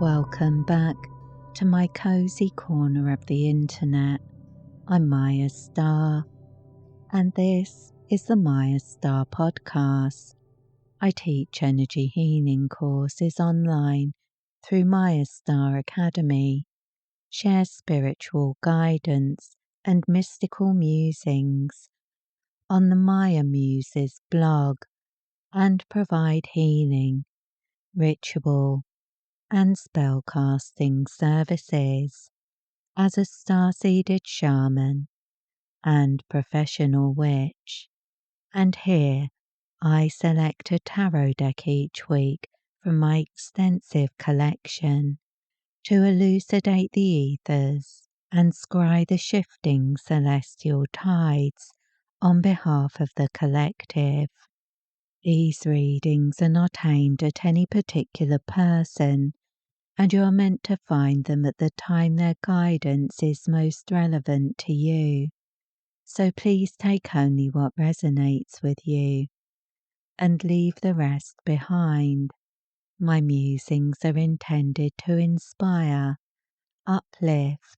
Welcome back to my cozy corner of the internet. I'm Mayastar, and this is the Mayastar podcast. I teach energy healing courses online through Mayastar Academy, share spiritual guidance and mystical musings on the Maya Muses blog, and provide healing, ritual, and spellcasting services. As a star-seeded shaman and professional witch, and here I select a tarot deck each week from my extensive collection to elucidate the ethers and scry the shifting celestial tides on behalf of the collective. These readings are not aimed at any particular person, and you are meant to find them at the time their guidance is most relevant to you. So please take only what resonates with you and leave the rest behind. My musings are intended to inspire, uplift,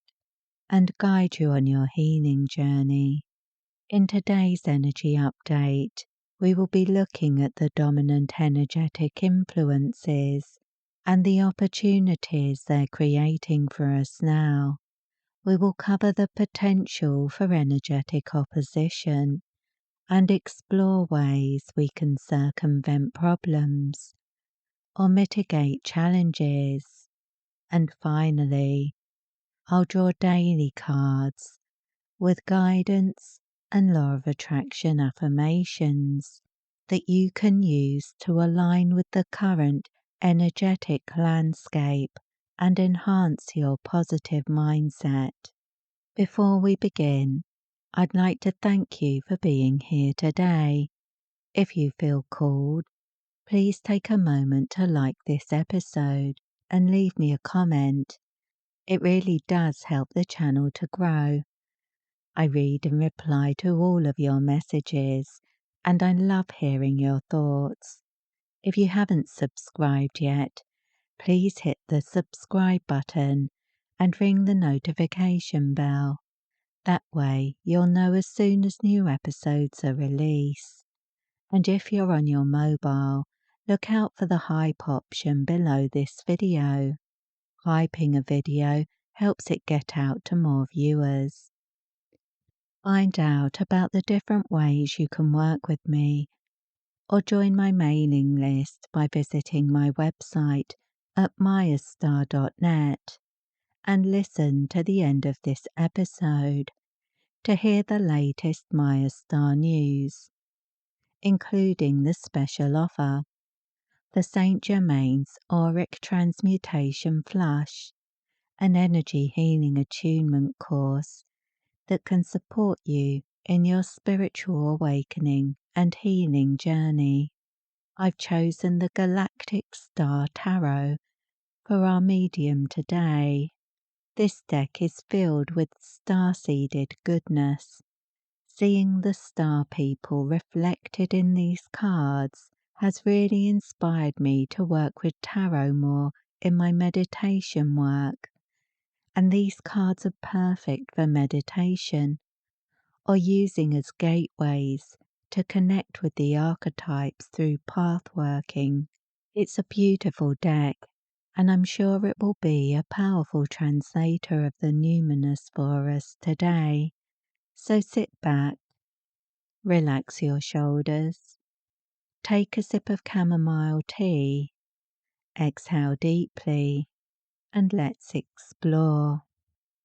and guide you on your healing journey. In today's energy update, we will be looking at the dominant energetic influences and the opportunities they're creating for us now. We will cover the potential for energetic opposition and explore ways we can circumvent problems or mitigate challenges. And finally, I'll draw daily cards with guidance and law of attraction affirmations that you can use to align with the current energetic landscape and enhance your positive mindset. Before we begin, I'd like to thank you for being here today. If you feel called, please take a moment to like this episode and leave me a comment. It really does help the channel to grow. I read and reply to all of your messages, and I love hearing your thoughts. If you haven't subscribed yet, please hit the subscribe button and ring the notification bell. That way you'll know as soon as new episodes are released. And if you're on your mobile, look out for the hype option below this video. Hyping a video helps it get out to more viewers. Find out about the different ways you can work with me or join my mailing list by visiting my website at mayastar.net and listen to the end of this episode to hear the latest Mayastar news, including the special offer, the St. Germain's Auric Transmutation Flush, an energy healing attunement course that can support you in your spiritual awakening and healing journey. I've chosen the Galactic Star Tarot for our medium today. This deck is filled with star-seeded goodness. Seeing the star people reflected in these cards has really inspired me to work with tarot more in my meditation work. And these cards are perfect for meditation or using as gateways to connect with the archetypes through path working. It's a beautiful deck, and I'm sure it will be a powerful translator of the numinous for us today. So sit back, relax your shoulders, take a sip of chamomile tea, exhale deeply, and let's explore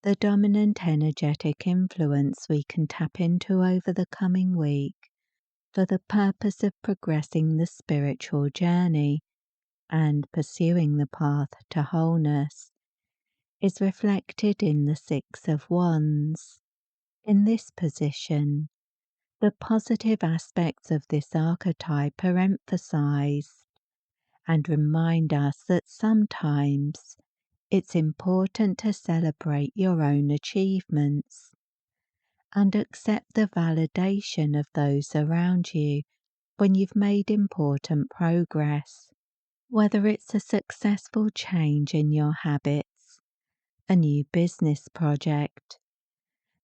the dominant energetic influence we can tap into over the coming week for the purpose of progressing the spiritual journey and pursuing the path to wholeness is reflected in the Six of Wands. In this position, the positive aspects of this archetype are emphasized and remind us that sometimes it's important to celebrate your own achievements and accept the validation of those around you when you've made important progress. Whether it's a successful change in your habits, a new business project,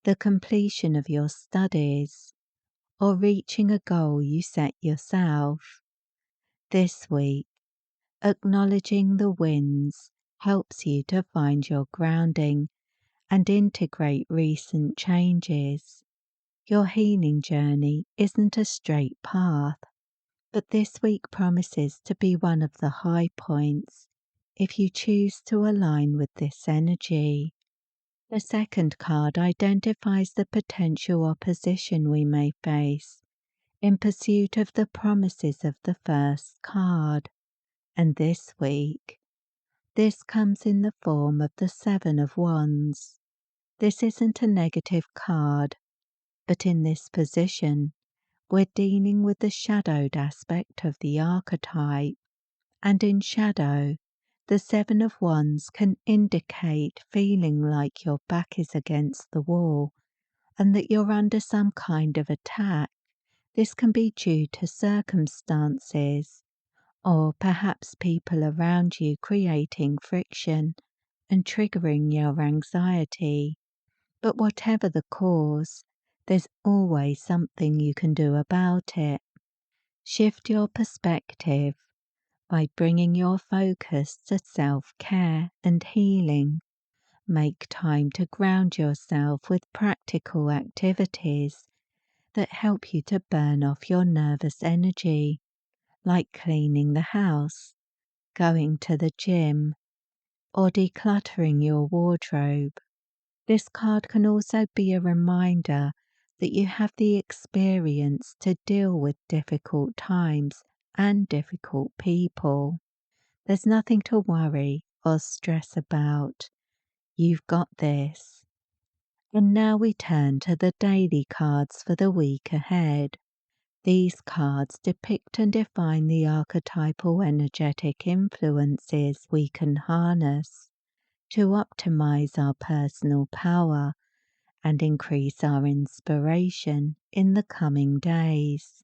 the completion of your studies, or reaching a goal you set yourself, this week, acknowledging the wins helps you to find your grounding and integrate recent changes. Your healing journey isn't a straight path, but this week promises to be one of the high points if you choose to align with this energy. The second card identifies the potential opposition we may face in pursuit of the promises of the first card. And this week, this comes in the form of the Seven of Wands. This isn't a negative card, but in this position, we're dealing with the shadowed aspect of the archetype. And in shadow, the Seven of Wands can indicate feeling like your back is against the wall and that you're under some kind of attack. This can be due to circumstances or perhaps people around you creating friction and triggering your anxiety. But whatever the cause, there's always something you can do about it. Shift your perspective by bringing your focus to self-care and healing. Make time to ground yourself with practical activities that help you to burn off your nervous energy, like cleaning the house, going to the gym, or decluttering your wardrobe. This card can also be a reminder that you have the experience to deal with difficult times and difficult people. There's nothing to worry or stress about. You've got this. And now we turn to the daily cards for the week ahead. These cards depict and define the archetypal energetic influences we can harness to optimize our personal power and increase our inspiration in the coming days.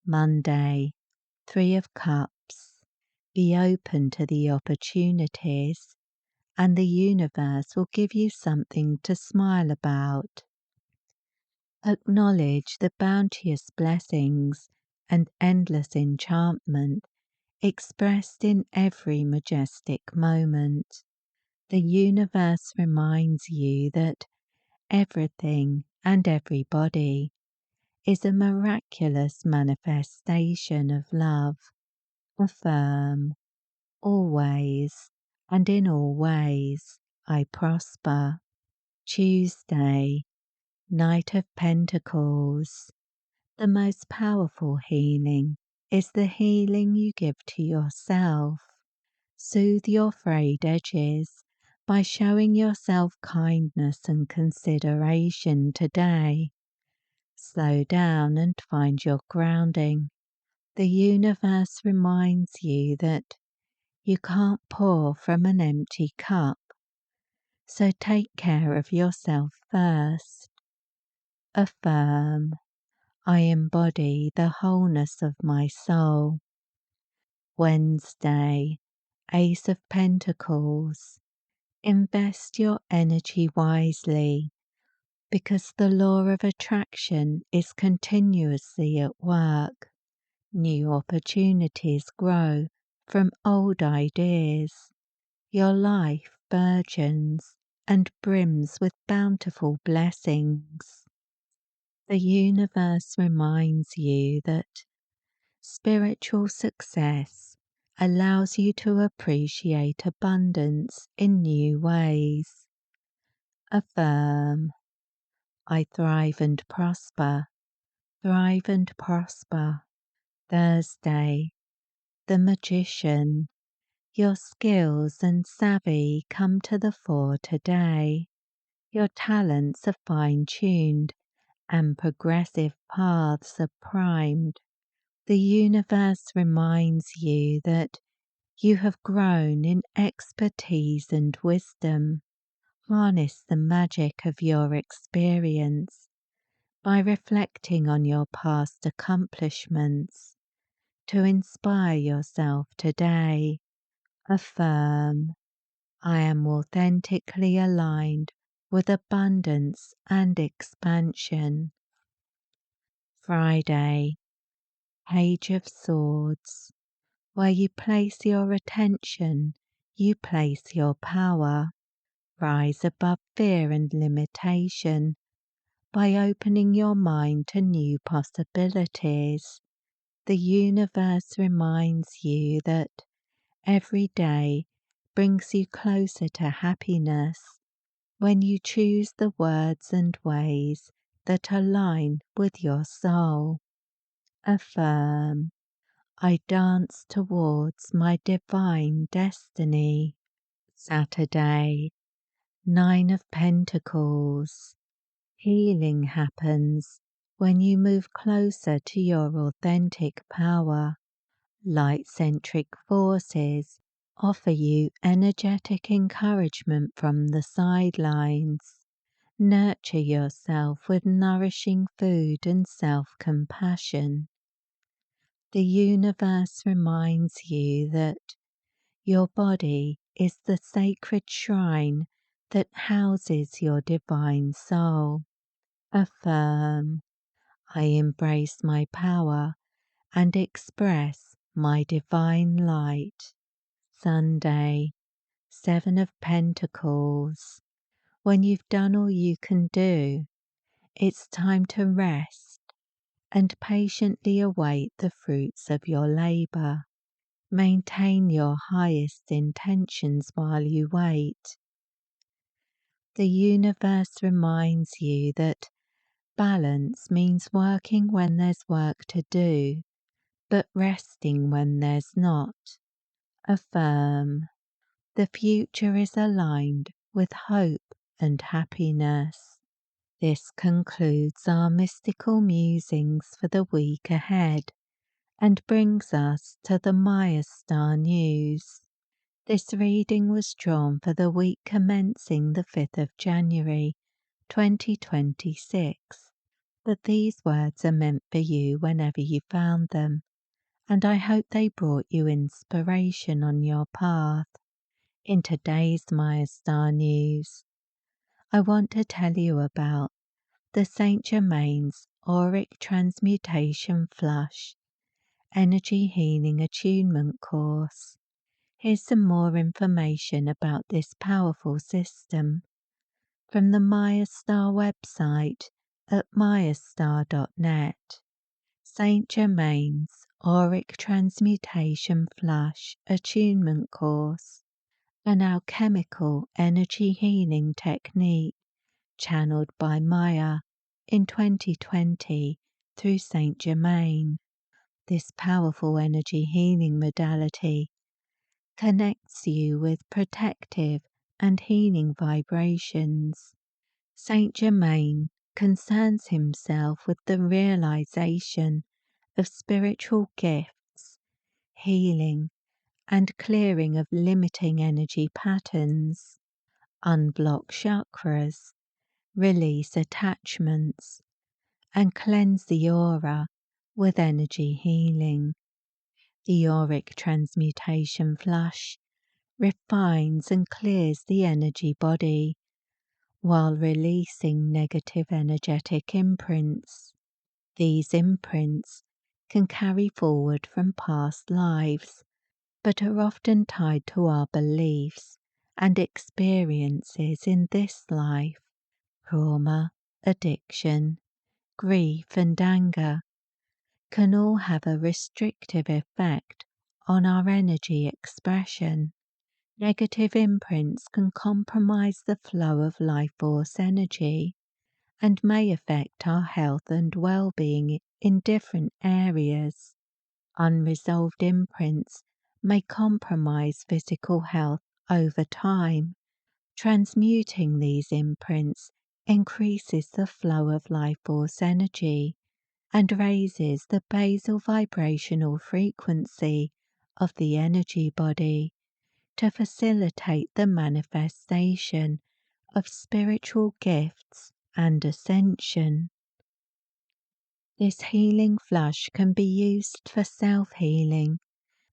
Monday, Three of Cups. Be open to the opportunities, and the universe will give you something to smile about. Acknowledge the bounteous blessings and endless enchantment expressed in every majestic moment. The universe reminds you that everything and everybody is a miraculous manifestation of love. Affirm, always and in all ways I prosper. Tuesday, Knight of Pentacles. The most powerful healing is the healing you give to yourself. Soothe your frayed edges by showing yourself kindness and consideration today. Slow down and find your grounding. The universe reminds you that you can't pour from an empty cup, so take care of yourself first. Affirm, I embody the wholeness of my soul. Wednesday, Ace of Pentacles. Invest your energy wisely because the law of attraction is continuously at work. New opportunities grow from old ideas. Your life burgeons and brims with bountiful blessings. The universe reminds you that spiritual success allows you to appreciate abundance in new ways. Affirm, I thrive and prosper, thrive and prosper. Thursday, the Magician. Your skills and savvy come to the fore today. Your talents are fine-tuned and progressive paths are primed. The universe reminds you that you have grown in expertise and wisdom. Harness the magic of your experience by reflecting on your past accomplishments to inspire yourself today. Affirm, I am authentically aligned with abundance and expansion. Friday, Page of Swords. Where you place your attention, you place your power. Rise above fear and limitation by opening your mind to new possibilities. The universe reminds you that every day brings you closer to happiness when you choose the words and ways that align with your soul. Affirm, I dance towards my divine destiny. Saturday, Nine of Pentacles. Healing happens when you move closer to your authentic power. Light-centric forces offer you energetic encouragement from the sidelines. Nurture yourself with nourishing food and self-compassion. The universe reminds you that your body is the sacred shrine that houses your divine soul. Affirm, I embrace my power and express my divine light. Sunday, Seven of Pentacles. When you've done all you can do, it's time to rest and patiently await the fruits of your labor. Maintain your highest intentions while you wait. The universe reminds you that balance means working when there's work to do, but resting when there's not. Affirm, the future is aligned with hope and happiness. This concludes our mystical musings for the week ahead and brings us to the Mayastar news. This reading was drawn for the week commencing the 5th of January 2026, but these words are meant for you whenever you found them, and I hope they brought you inspiration on your path. In today's Mayastar news, I want to tell you about the St. Germain's Auric Transmutation Flush Energy Healing Attunement course. Here's some more information about this powerful system from the Mayastar website at mayastar.net. St. Germain's Auric Transmutation Flush Attunement Course, an alchemical energy healing technique channeled by Maya in 2020 through St. Germain. This powerful energy healing modality connects you with protective and healing vibrations. Saint Germain concerns himself with the realization of spiritual gifts, healing, and clearing of limiting energy patterns, unblock chakras, release attachments, and cleanse the aura with energy healing. The auric transmutation flush refines and clears the energy body while releasing negative energetic imprints. These imprints can carry forward from past lives, but are often tied to our beliefs and experiences in this life. Trauma, addiction, grief, and anger can all have a restrictive effect on our energy expression. Negative imprints can compromise the flow of life force energy and may affect our health and well-being in different areas. Unresolved imprints may compromise physical health over time. Transmuting these imprints increases the flow of life force energy and raises the basal vibrational frequency of the energy body to facilitate the manifestation of spiritual gifts and ascension. This healing flush can be used for self-healing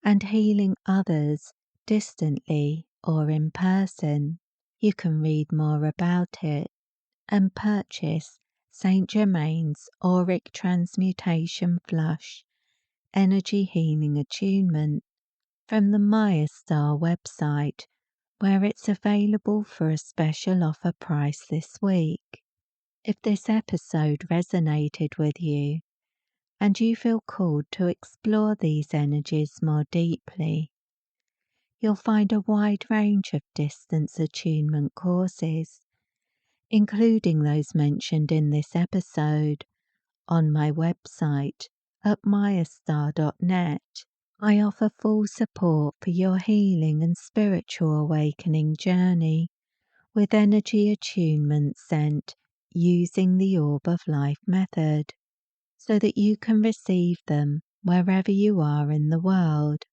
and healing others distantly or in person. You can read more about it and purchase Saint Germain's Auric Transmutation Flush Energy Healing Attunement from the Mayastar website, where it's available for a special offer price this week. If this episode resonated with you and you feel called to explore these energies more deeply, you'll find a wide range of distance attunement courses, including those mentioned in this episode, on my website at mayastar.net. I offer full support for your healing and spiritual awakening journey with energy attunement sent using the Orb of Life method, so that you can receive them wherever you are in the world.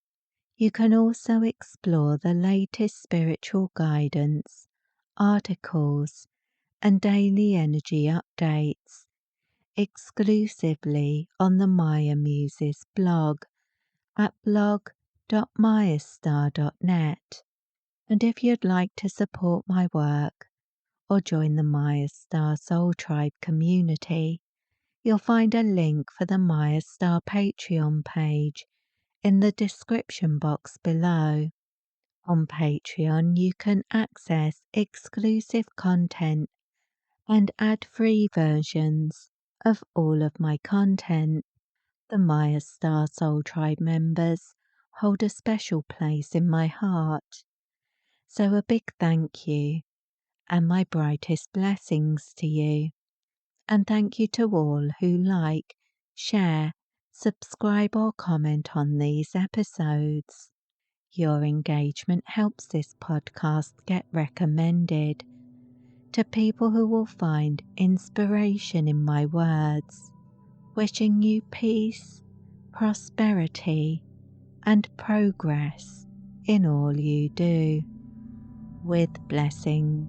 You can also explore the latest spiritual guidance, articles, and daily energy updates exclusively on the Maya Muses blog at blog.mayastar.net. And if you'd like to support my work or join the Mayastar Soul Tribe community, you'll find a link for the Mayastar Patreon page in the description box below. On Patreon, you can access exclusive content and ad-free versions of all of my content. The Mayastar Soul Tribe members hold a special place in my heart, so a big thank you and my brightest blessings to you. And thank you to all who like, share, subscribe or comment on these episodes. Your engagement helps this podcast get recommended to people who will find inspiration in my words. Wishing you peace, prosperity, and progress in all you do, with blessings.